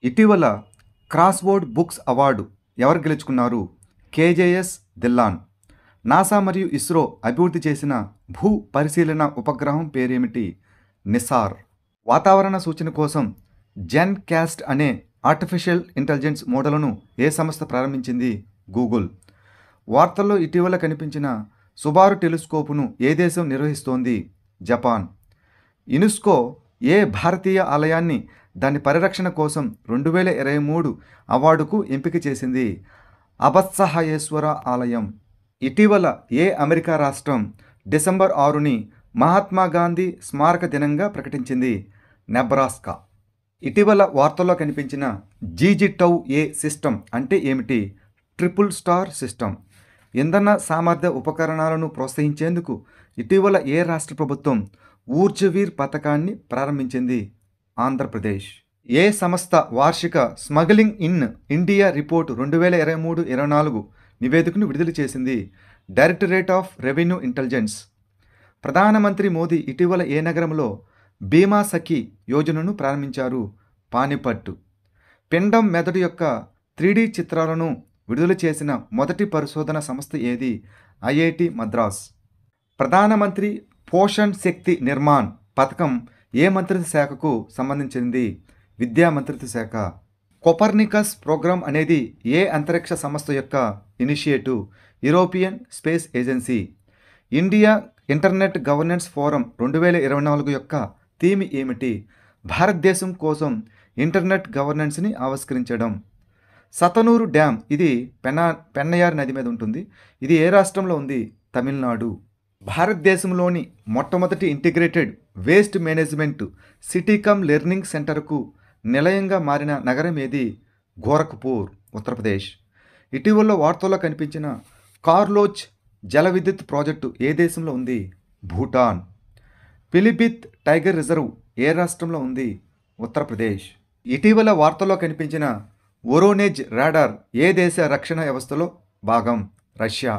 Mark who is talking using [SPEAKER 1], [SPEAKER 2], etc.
[SPEAKER 1] ఇటీవల crossword books award ఎవరు గెలుచుకున్నారు? కేజేఎస్ ధిల్లాన్. నాసా మరియు ఇస్రో అభివృద్ధి చేసిన భూ పరిశీలన ఉపగ్రహం పేరేమిటి? నిసార్. వాతావరణ సూచన కోసం జెన్కాస్ట్ అనే ఆర్టిఫిషియల్ ఇంటెలిజెన్స్ మోడల్ను ఏ సంస్థ ప్రారంభించింది? గూగుల్. వార్తల్లో ఇటీవల కనిపించిన సుబారు టెలిస్కోపును ఏ దేశం నిర్వహిస్తోంది? జపాన్. యునెస్కో ఏ భారతీయ ఆలయాన్ని దాని పరిరక్షణ కోసం 2023 అవార్డుకు ఎంపిక చేసింది? అబత్సహాయేశ్వర ఆలయం. ఇటీవల ఏ అమెరికా రాష్ట్రం డిసెంబర్ 6ని మహాత్మా గాంధీ స్మారక దినంగా ప్రకటించింది? నెబ్రాస్కా. ఇటీవల వార్తల్లో కనిపించిన జీజీటౌ-ఏ సిస్టమ్ అంటే ఏమిటి? Triple star system. ఇంధన సామర్థ్య ఉపకరణాలను ప్రోత్సహించేందుకు ఇటీవల ఏ రాష్ట్ర ప్రభుత్వం ఊర్జవీర్ పథకాన్ని ప్రారంభించింది? ఆంధ్రప్రదేశ్. ఏ సంస్థ వార్షిక స్మగ్లింగ్ ఇన్ ఇండియా రిపోర్టు 2023-24 నివేదికను విడుదల చేసింది? Directorate of revenue intelligence. ప్రధానమంత్రి మోదీ ఇటీవల ఏ నగరంలో బీమా సఖీ యోజనను ప్రారంభించారు? పానిపట్టు. పిండం మెదడు యొక్క 3D చిత్రాలను విడుదల చేసిన మొదటి పరిశోధన సంస్థ ఏది? ఐఐటి మద్రాస్. ప్రధానమంత్రి పోషణ్ శక్తి నిర్మాణ్ పథకం ఏ మంత్రిత్వ శాఖకు సంబంధించింది? విద్యా మంత్రిత్వ శాఖ. కోపర్నికస్ ప్రోగ్రామ్ అనేది ఏ అంతరిక్ష సంస్థ యొక్క initiative? European space agency. India internet governance forum 2024 యొక్క థీమ్ ఏమిటి? భారతదేశం కోసం ఇంటర్నెట్ గవర్నెన్స్ని ఆవిష్కరించడం. సతనూరు డ్యామ్ ఇది పెన్నయార్ నది మీద ఉంటుంది. ఇది ఏ రాష్ట్రంలో ఉంది? తమిళనాడు. భారతదేశంలోని మొట్టమొదటి integrated waste management city come learning సెంటర్కు నిలయంగా మారిన నగరం ఏది? గోరఖ్పూర్, ఉత్తరప్రదేశ్. ఇటీవల వార్తల్లో కనిపించిన కార్లోచ్ జల విద్యుత్ ప్రాజెక్టు ఏ దేశంలో ఉంది? భూటాన్. పిలిభిత్ టైగర్ రిజర్వ్ ఏ రాష్ట్రంలో ఉంది? ఉత్తరప్రదేశ్. ఇటీవల వార్తల్లో కనిపించిన వొరోనెజ్ రాడార్ ఏ దేశ రక్షణ వ్యవస్థలో భాగం? రష్యా.